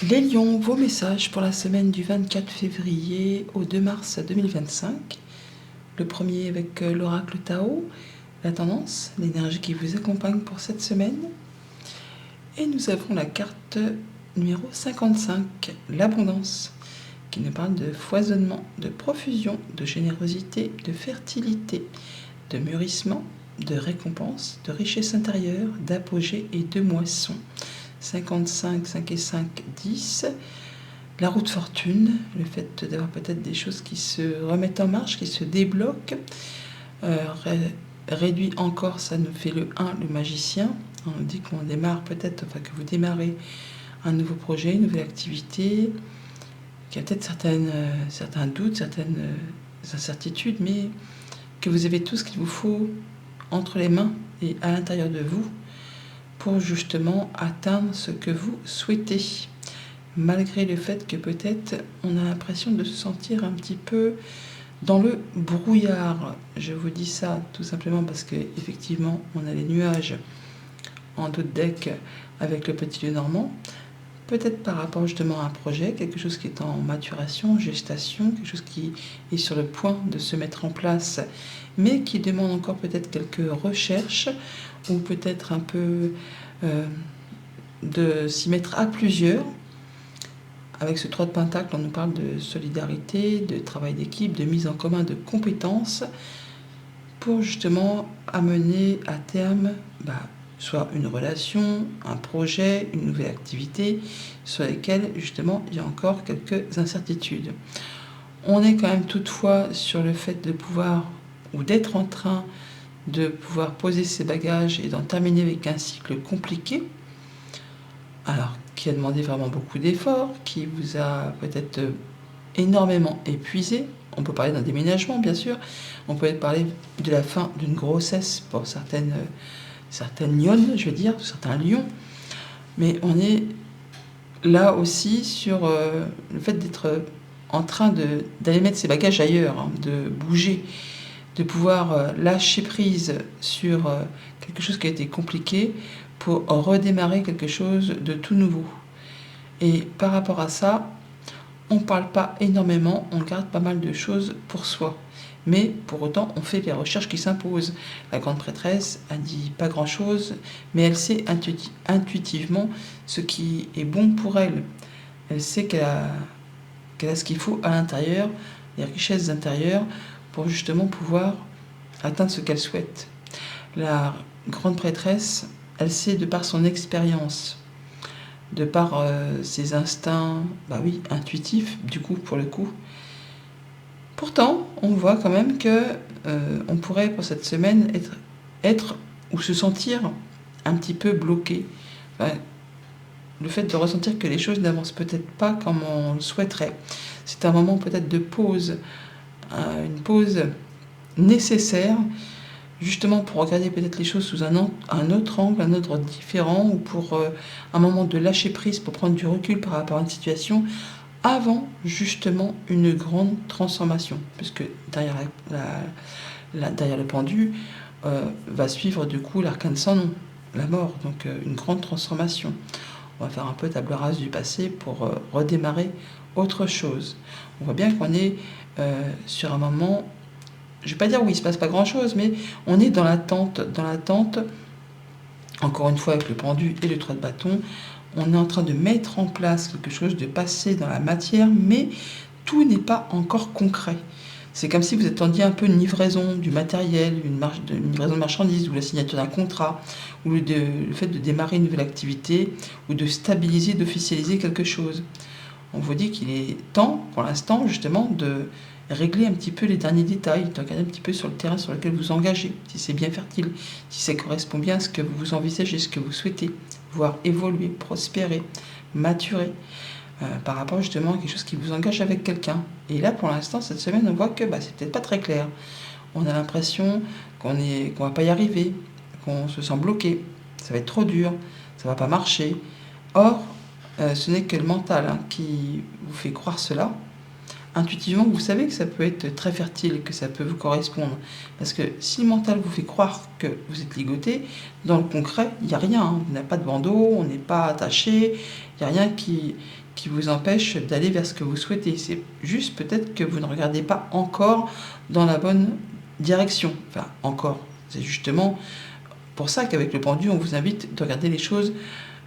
Les lions, vos messages pour la semaine du 24 février au 2 mars 2025. Le premier avec l'oracle Tao, la tendance, l'énergie qui vous accompagne pour cette semaine. Et nous avons la carte numéro 55, l'abondance, qui nous parle de foisonnement, de profusion, de générosité, de fertilité, de mûrissement, de récompense, de richesse intérieure, d'apogée et de moisson. 55, 5 et 5, 10. La route fortune, le fait d'avoir peut-être des choses qui se remettent en marche, qui se débloquent. Réduit encore, ça nous fait le 1, le magicien. On nous dit qu'on démarre peut-être, enfin que vous démarrez un nouveau projet, une nouvelle activité, qu'il y a peut-être certains doutes, certaines incertitudes, mais que vous avez tout ce qu'il vous faut entre les mains et à l'intérieur de vous pour justement atteindre ce que vous souhaitez, malgré le fait que peut-être on a l'impression de se sentir un petit peu dans le brouillard. Je vous dis ça tout simplement parce que effectivement on a les nuages en dos de deck avec le petit lieu normand, peut-être par rapport justement à un projet, quelque chose qui est en maturation, gestation, quelque chose qui est sur le point de se mettre en place, mais qui demande encore peut-être quelques recherches, ou peut-être un peu de s'y mettre à plusieurs. Avec ce 3 de Pentacle, on nous parle de solidarité, de travail d'équipe, de mise en commun de compétences, pour justement amener à terme soit une relation, un projet, une nouvelle activité, sur lesquelles justement il y a encore quelques incertitudes. On est quand même toutefois sur le fait de pouvoir, ou d'être en train de pouvoir poser ses bagages et d'en terminer avec un cycle compliqué, alors qui a demandé vraiment beaucoup d'efforts, qui vous a peut-être énormément épuisé. On peut parler d'un déménagement, bien sûr. On peut parler de la fin d'une grossesse pour certaines lionnes, je veux dire, certains lions. Mais on est là aussi sur le fait d'être en train d'aller mettre ses bagages ailleurs, de bouger, de pouvoir lâcher prise sur quelque chose qui a été compliqué pour redémarrer quelque chose de tout nouveau. Et par rapport à ça, on ne parle pas énormément, on garde pas mal de choses pour soi. Mais pour autant, on fait les recherches qui s'imposent. La grande prêtresse a dit pas grand-chose, mais elle sait intuitivement ce qui est bon pour elle. Elle sait qu'elle a ce qu'il faut à l'intérieur, les richesses intérieures, pour justement pouvoir atteindre ce qu'elle souhaite. La grande prêtresse, elle sait de par son expérience, de par ses instincts, intuitifs, du coup, pour le coup. Pourtant, on voit quand même que on pourrait, pour cette semaine, être ou se sentir un petit peu bloqué. Le fait de ressentir que les choses n'avancent peut-être pas comme on le souhaiterait. C'est un moment peut-être de pause, une pause nécessaire, justement pour regarder peut-être les choses sous un autre angle, un autre différent, ou pour un moment de lâcher prise, pour prendre du recul par rapport à une situation, avant justement une grande transformation, puisque derrière le pendu va suivre du coup l'arcane sans nom, la mort, donc une grande transformation. On va faire un peu table rase du passé pour redémarrer autre chose. On voit bien qu'on est sur un moment, je ne vais pas dire où il ne se passe pas grand-chose, mais on est dans l'attente, encore une fois avec le pendu et le 3 de bâton. On est en train de mettre en place quelque chose, de passer dans la matière, mais tout n'est pas encore concret. C'est comme si vous attendiez un peu une livraison du matériel, une livraison de marchandises, ou la signature d'un contrat, ou le fait de démarrer une nouvelle activité, ou de stabiliser, d'officialiser quelque chose. On vous dit qu'il est temps, pour l'instant, justement, de régler un petit peu les derniers détails, de regarder un petit peu sur le terrain sur lequel vous engagez, si c'est bien fertile, si ça correspond bien à ce que vous envisagez, ce que vous souhaitez, voir évoluer, prospérer, maturer, par rapport justement à quelque chose qui vous engage avec quelqu'un. Et là, pour l'instant, cette semaine, on voit que c'est peut-être pas très clair. On a l'impression qu'on va pas y arriver, qu'on se sent bloqué, ça va être trop dur, ça va pas marcher. Or, ce n'est que le mental qui vous fait croire cela. Intuitivement, vous savez que ça peut être très fertile, que ça peut vous correspondre. Parce que si le mental vous fait croire que vous êtes ligoté, dans le concret, il n'y a rien. On n'a pas de bandeau, on n'est pas attaché, il n'y a rien qui qui vous empêche d'aller vers ce que vous souhaitez. C'est juste peut-être que vous ne regardez pas encore dans la bonne direction. Enfin, encore. C'est justement pour ça qu'avec le pendu, on vous invite de regarder les choses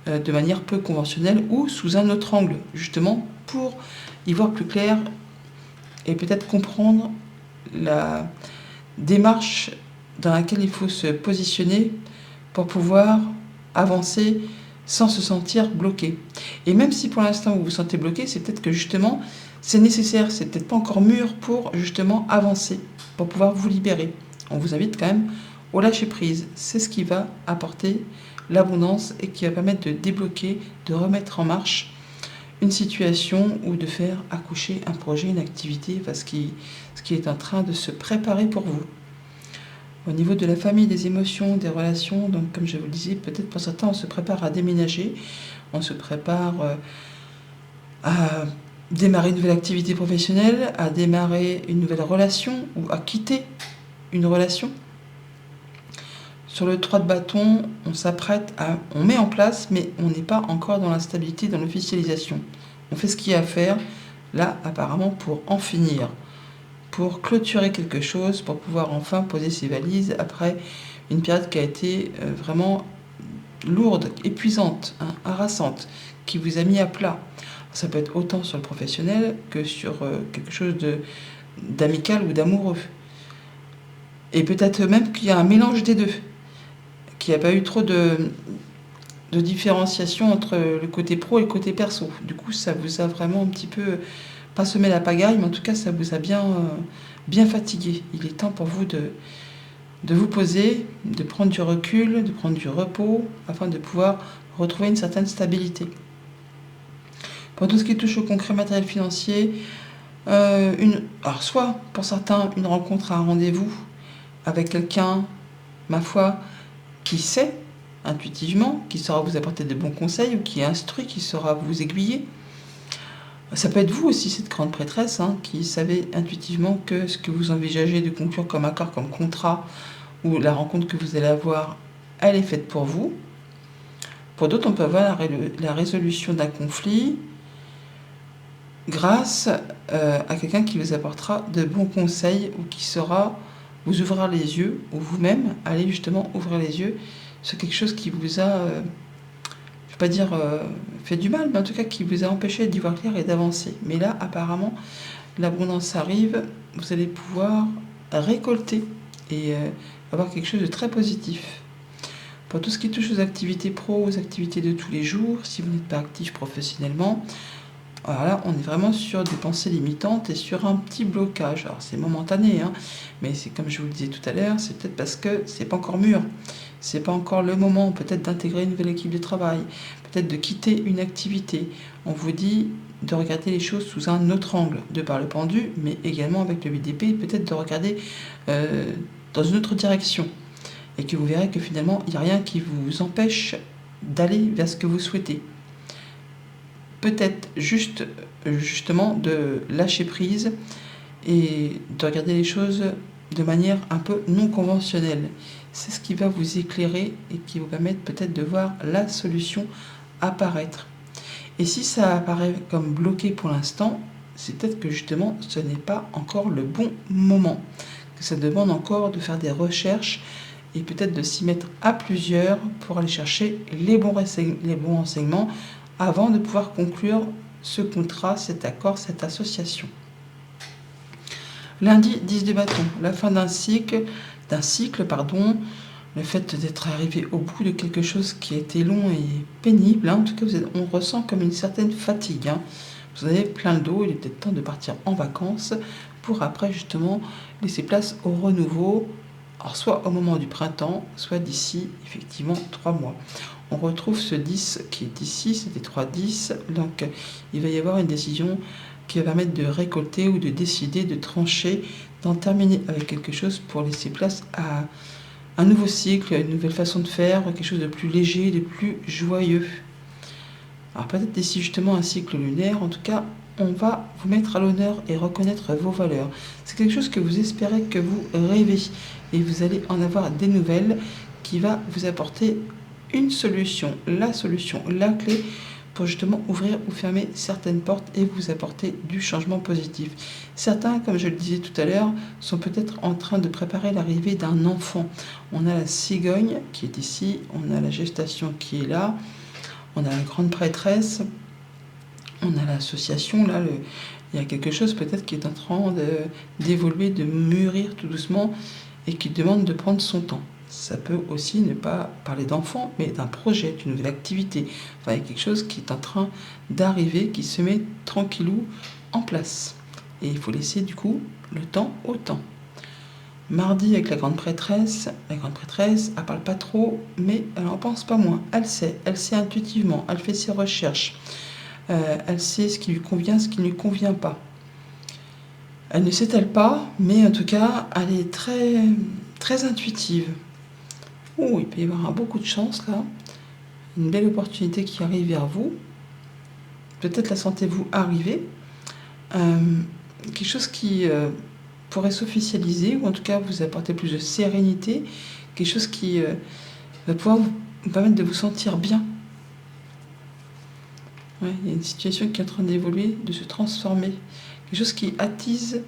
de manière peu conventionnelle ou sous un autre angle, justement pour y voir plus clair et peut-être comprendre la démarche dans laquelle il faut se positionner pour pouvoir avancer sans se sentir bloqué. Et même si pour l'instant vous vous sentez bloqué, c'est peut-être que justement c'est nécessaire, c'est peut-être pas encore mûr pour justement avancer, pour pouvoir vous libérer. On vous invite quand même au lâcher prise. C'est ce qui va apporter l'abondance et qui va permettre de débloquer, de remettre en marche une situation ou de faire accoucher un projet, une activité, enfin, ce qui est en train de se préparer pour vous. Au niveau de la famille, des émotions, des relations, donc comme je vous le disais, peut-être pour certains, on se prépare à déménager, on se prépare à démarrer une nouvelle activité professionnelle, à démarrer une nouvelle relation ou à quitter une relation. Sur le 3 de bâton, on s'apprête on met en place, mais on n'est pas encore dans la stabilité, dans l'officialisation. On fait ce qu'il y a à faire, là, apparemment, pour en finir, pour clôturer quelque chose, pour pouvoir enfin poser ses valises après une période qui a été vraiment lourde, épuisante, harassante, qui vous a mis à plat. Ça peut être autant sur le professionnel que sur quelque chose d'amical ou d'amoureux. Et peut-être même qu'il y a un mélange des deux, qu'il n'y a pas eu trop de différenciation entre le côté pro et le côté perso. Du coup, ça vous a vraiment un petit peu, pas semé la pagaille, mais en tout cas, ça vous a bien fatigué. Il est temps pour vous de vous poser, de prendre du recul, de prendre du repos, afin de pouvoir retrouver une certaine stabilité. Pour tout ce qui touche au concret matériel financier, alors soit pour certains, une rencontre à un rendez-vous avec quelqu'un, ma foi, qui sait intuitivement, qui saura vous apporter de bons conseils, ou qui est instruit, qui saura vous aiguiller. Ça peut être vous aussi, cette grande prêtresse, qui savez intuitivement que ce que vous envisagez de conclure comme accord, comme contrat, ou la rencontre que vous allez avoir, elle est faite pour vous. Pour d'autres, on peut avoir la résolution d'un conflit grâce à quelqu'un qui vous apportera de bons conseils, ou qui saura vous ouvrir les yeux, ou vous-même allez justement ouvrir les yeux sur quelque chose qui vous a, je ne vais pas dire fait du mal, mais en tout cas qui vous a empêché d'y voir clair et d'avancer. Mais là, apparemment, l'abondance arrive, vous allez pouvoir récolter et avoir quelque chose de très positif. Pour tout ce qui touche aux activités pro, aux activités de tous les jours, si vous n'êtes pas actif professionnellement, alors là, on est vraiment sur des pensées limitantes et sur un petit blocage. Alors c'est momentané, mais c'est comme je vous le disais tout à l'heure, c'est peut-être parce que c'est pas encore mûr. C'est pas encore le moment, peut-être d'intégrer une nouvelle équipe de travail, peut-être de quitter une activité. On vous dit de regarder les choses sous un autre angle, de par le pendu, mais également avec le 8 d'épée, peut-être de regarder dans une autre direction. Et que vous verrez que finalement, il n'y a rien qui vous empêche d'aller vers ce que vous souhaitez. Peut-être justement de lâcher prise et de regarder les choses de manière un peu non conventionnelle. C'est ce qui va vous éclairer et qui vous permettre peut-être de voir la solution apparaître. Et si ça apparaît comme bloqué pour l'instant, c'est peut-être que justement ce n'est pas encore le bon moment, que ça demande encore de faire des recherches et peut-être de s'y mettre à plusieurs pour aller chercher les bons renseignements avant de pouvoir conclure ce contrat, cet accord, cette association. Lundi, 10 de bâton, la fin d'un cycle, le fait d'être arrivé au bout de quelque chose qui a été long et pénible, en tout cas on ressent comme une certaine fatigue. Vous avez plein le dos, il est peut-être temps de partir en vacances pour après justement laisser place au renouveau, alors soit au moment du printemps, soit d'ici effectivement 3 mois. On retrouve ce 10 qui est ici, c'était 3-10, donc il va y avoir une décision qui va permettre de récolter ou de décider, de trancher, d'en terminer avec quelque chose pour laisser place à un nouveau cycle, une nouvelle façon de faire, quelque chose de plus léger, de plus joyeux. Alors peut-être d'ici justement un cycle lunaire, en tout cas, on va vous mettre à l'honneur et reconnaître vos valeurs. C'est quelque chose que vous espérez, que vous rêvez, et vous allez en avoir des nouvelles qui va vous apporter une solution, la clé pour justement ouvrir ou fermer certaines portes et vous apporter du changement positif. Certains, comme je le disais tout à l'heure, sont peut-être en train de préparer l'arrivée d'un enfant. On a la cigogne qui est ici, on a la gestation qui est là, on a la grande prêtresse, on a l'association, là, il y a quelque chose peut-être qui est en train d'évoluer, de mûrir tout doucement et qui demande de prendre son temps. Ça peut aussi ne pas parler d'enfant, mais d'un projet, d'une nouvelle activité. Enfin, il y a quelque chose qui est en train d'arriver, qui se met tranquillou en place. Et il faut laisser du coup le temps au temps. Mardi avec la grande prêtresse, elle parle pas trop, mais elle en pense pas moins. Elle sait intuitivement, elle fait ses recherches. Elle sait ce qui lui convient, ce qui ne lui convient pas. Elle ne s'étale pas, mais en tout cas, elle est très, très intuitive. Oh, il peut y avoir beaucoup de chance là. Une belle opportunité qui arrive vers vous. Peut-être la sentez-vous arriver. Quelque chose qui pourrait s'officialiser, ou en tout cas vous apporter plus de sérénité. Quelque chose qui va pouvoir vous permettre de vous sentir bien. Ouais, il y a une situation qui est en train d'évoluer, de se transformer. Quelque chose qui attise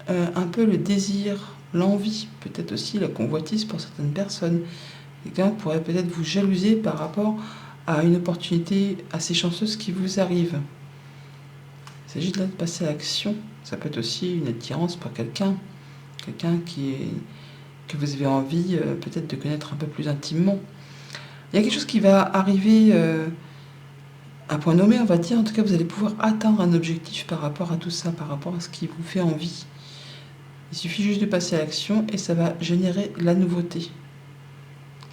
un peu le désir, l'envie, peut-être aussi la convoitise pour certaines personnes. Quelqu'un pourrait peut-être vous jalouser par rapport à une opportunité assez chanceuse qui vous arrive. Il s'agit de là de passer à l'action. Ça peut être aussi une attirance pour quelqu'un que vous avez envie peut-être de connaître un peu plus intimement. Il y a quelque chose qui va arriver à point nommé, on va dire. En tout cas, vous allez pouvoir atteindre un objectif par rapport à tout ça, par rapport à ce qui vous fait envie. Il suffit juste de passer à l'action et ça va générer la nouveauté.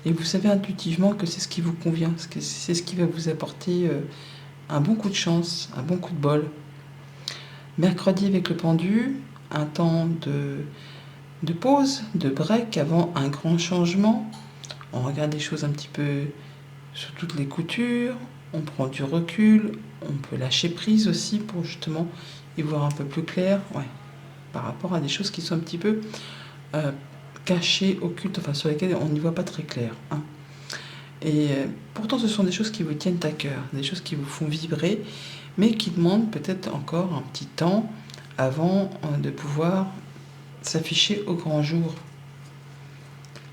Et vous savez intuitivement que c'est ce qui vous convient, c'est ce qui va vous apporter un bon coup de chance, un bon coup de bol. Mercredi avec le pendu, un temps de pause, de break avant un grand changement. On regarde les choses un petit peu sous toutes les coutures, on prend du recul, on peut lâcher prise aussi pour justement y voir un peu plus clair, par rapport à des choses qui sont un petit peu cachées, occultes, enfin sur lesquelles on n'y voit pas très clair. Et pourtant ce sont des choses qui vous tiennent à cœur, des choses qui vous font vibrer, mais qui demandent peut-être encore un petit temps avant de pouvoir s'afficher au grand jour.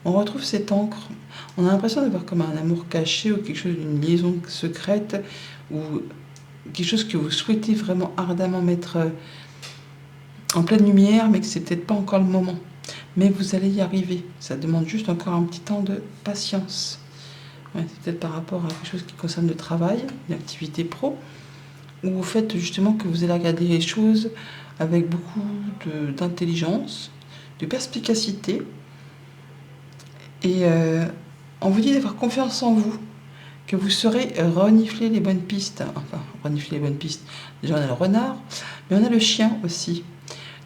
On retrouve cette encre, on a l'impression d'avoir comme un amour caché ou quelque chose, une liaison secrète ou quelque chose que vous souhaitez vraiment ardemment mettre en pleine lumière, mais que c'est peut-être pas encore le moment. Mais vous allez y arriver. Ça demande juste encore un petit temps de patience. C'est peut-être par rapport à quelque chose qui concerne le travail, une activité pro, où vous faites justement que vous allez regarder les choses avec beaucoup d'intelligence, de perspicacité. Et on vous dit d'avoir confiance en vous, que vous saurez renifler les bonnes pistes. Enfin, renifler les bonnes pistes. Déjà, on a le renard, mais on a le chien aussi.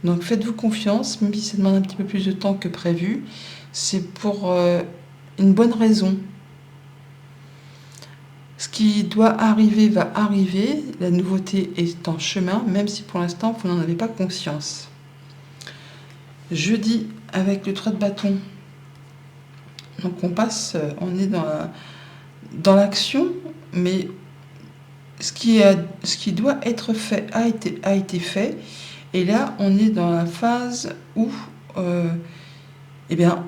Donc, faites-vous confiance, même si ça demande un petit peu plus de temps que prévu. C'est pour une bonne raison. Ce qui doit arriver va arriver. La nouveauté est en chemin, même si pour l'instant, vous n'en avez pas conscience. Jeudi, avec le 3 de bâton. Donc, on est dans l'action, mais ce qui doit être fait a été fait. Et là, on est dans la phase où il n'y a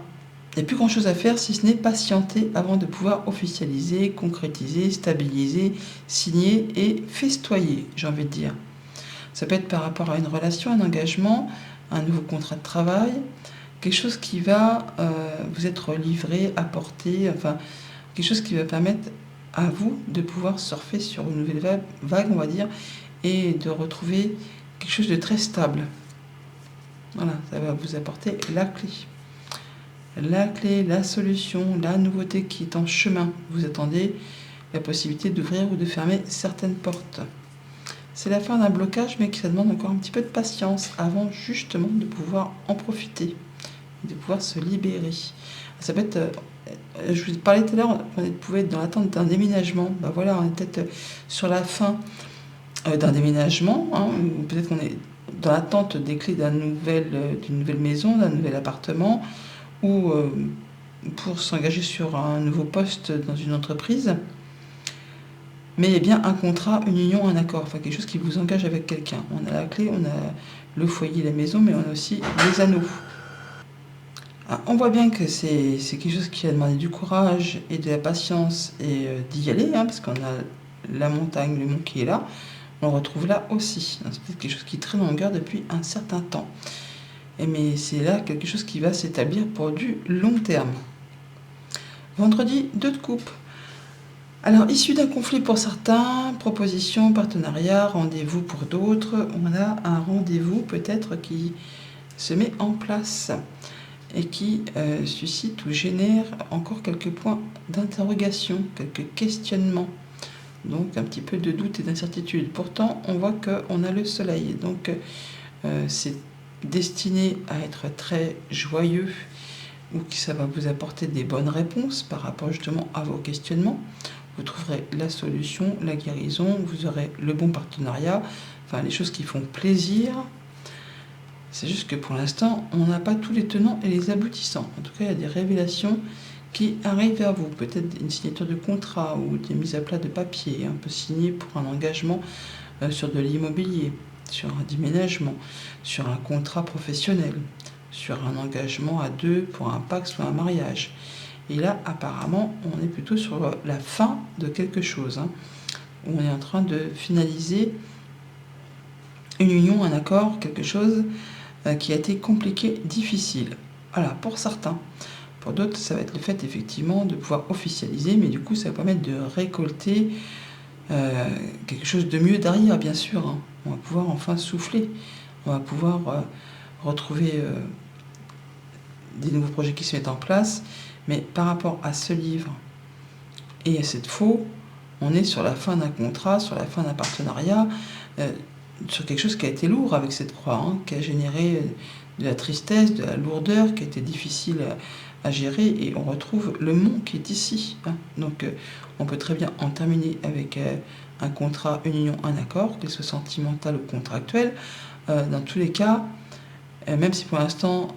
plus grand-chose à faire si ce n'est patienter avant de pouvoir officialiser, concrétiser, stabiliser, signer et festoyer, j'ai envie de dire. Ça peut être par rapport à une relation, un engagement, un nouveau contrat de travail, quelque chose qui va vous être livré, apporté, enfin, quelque chose qui va permettre à vous de pouvoir surfer sur une nouvelle vague, on va dire, et de retrouver quelque chose de très stable. Voilà, ça va vous apporter la clé. La clé, la solution, la nouveauté qui est en chemin. Vous attendez la possibilité d'ouvrir ou de fermer certaines portes. C'est la fin d'un blocage, mais qui ça demande encore un petit peu de patience avant justement de pouvoir en profiter, de pouvoir se libérer. Ça peut être, je vous parlais tout à l'heure, on pouvait être dans l'attente d'un déménagement. Voilà, on est peut-être sur la fin d'un déménagement, ou peut-être qu'on est dans l'attente des clés d'une nouvelle maison, d'un nouvel appartement, ou pour s'engager sur un nouveau poste dans une entreprise. mais il y a bien un contrat, une union, un accord, enfin quelque chose qui vous engage avec quelqu'un. On a la clé, on a le foyer, la maison, mais on a aussi les anneaux. Ah, on voit bien que c'est quelque chose qui a demandé du courage et de la patience et d'y aller, hein, parce qu'on a la montagne, le mont qui est là, on le retrouve là aussi. C'est peut-être quelque chose qui traîne en longueur depuis un certain temps. Mais c'est là quelque chose qui va s'établir pour du long terme. Vendredi, 2 de coupe. Alors, issu d'un conflit pour certains, proposition, partenariat, rendez-vous pour d'autres, on a un rendez-vous peut-être qui se met en place et qui suscite ou génère encore quelques points d'interrogation, quelques questionnements. Donc un petit peu de doute et d'incertitude. Pourtant, on voit qu'on a le soleil. Donc c'est destiné à être très joyeux ou que ça va vous apporter des bonnes réponses par rapport justement à vos questionnements. Vous trouverez la solution, la guérison, vous aurez le bon partenariat, enfin les choses qui font plaisir. C'est juste que pour l'instant, on n'a pas tous les tenants et les aboutissants. En tout cas, il y a des révélations qui arrivent vers vous. Peut-être une signature de contrat ou des mises à plat de papier, un peu signé pour un engagement sur de l'immobilier, sur un déménagement, sur un contrat professionnel, sur un engagement à deux pour un pacte ou un mariage. Et là, apparemment, on est plutôt sur la fin de quelque chose. On est en train de finaliser une union, un accord, quelque chose qui a été compliqué, difficile. Voilà, pour certains. Pour d'autres, ça va être le fait effectivement de pouvoir officialiser, mais du coup, ça va permettre de récolter quelque chose de mieux derrière, bien sûr. On va pouvoir enfin souffler. On va pouvoir retrouver des nouveaux projets qui se mettent en place. Mais par rapport à ce livre et à cette faux, on est sur la fin d'un contrat, sur la fin d'un partenariat, sur quelque chose qui a été lourd avec cette croix, qui a généré de la tristesse, de la lourdeur, qui a été difficile à gérer, et on retrouve le mont qui est ici. Donc on peut très bien en terminer avec un contrat, une union, un accord, qu'il soit sentimental ou contractuel. Dans tous les cas, même si pour l'instant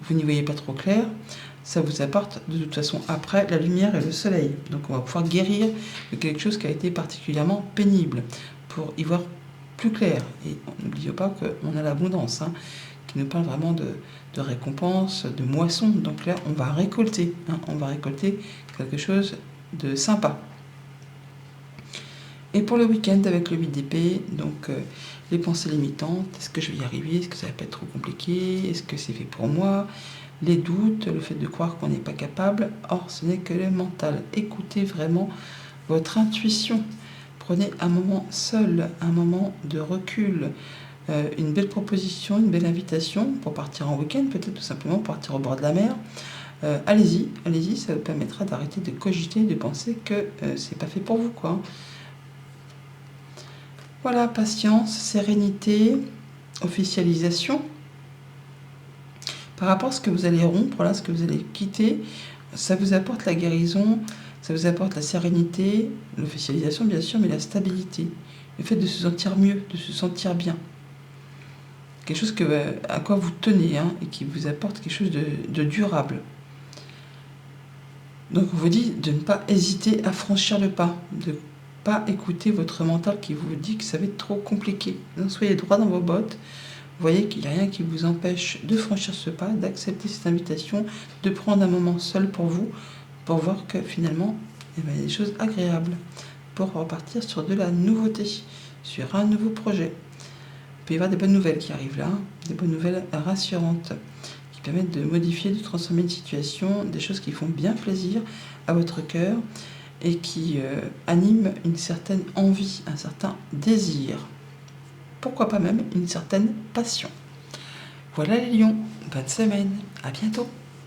vous n'y voyez pas trop clair, ça vous apporte de toute façon après la lumière et le soleil. Donc on va pouvoir guérir de quelque chose qui a été particulièrement pénible pour y voir plus clair. Et n'oubliez pas qu'on a l'abondance, qui nous parle vraiment de récompense, de moisson. Donc là, on va récolter. On va récolter quelque chose de sympa. Et pour le week-end, avec le 8 d'épée, donc les pensées limitantes, est-ce que je vais y arriver? Est-ce que ça va pas être trop compliqué? Est-ce que c'est fait pour moi? Les doutes, le fait de croire qu'on n'est pas capable. Or, ce n'est que le mental. Écoutez vraiment votre intuition. Prenez un moment seul, un moment de recul, une belle proposition, une belle invitation pour partir en week-end, peut-être tout simplement pour partir au bord de la mer. Allez-y, ça vous permettra d'arrêter de cogiter, de penser que c'est pas fait pour vous, quoi. Voilà, patience, sérénité, officialisation. Par rapport à ce que vous allez rompre, là, ce que vous allez quitter, ça vous apporte la guérison, ça vous apporte la sérénité, l'officialisation bien sûr, mais la stabilité. Le fait de se sentir mieux, de se sentir bien. Quelque chose à quoi vous tenez et qui vous apporte quelque chose de durable. Donc on vous dit de ne pas hésiter à franchir le pas, de ne pas écouter votre mental qui vous dit que ça va être trop compliqué. Donc soyez droit dans vos bottes. Vous voyez qu'il n'y a rien qui vous empêche de franchir ce pas, d'accepter cette invitation, de prendre un moment seul pour vous, pour voir que finalement, il y a des choses agréables, pour repartir sur de la nouveauté, sur un nouveau projet. Il peut y avoir des bonnes nouvelles qui arrivent là, des bonnes nouvelles rassurantes, qui permettent de modifier, de transformer une situation, des choses qui font bien plaisir à votre cœur et qui animent une certaine envie, un certain désir. Pourquoi pas même une certaine passion. Voilà les lions, bonne semaine, à bientôt.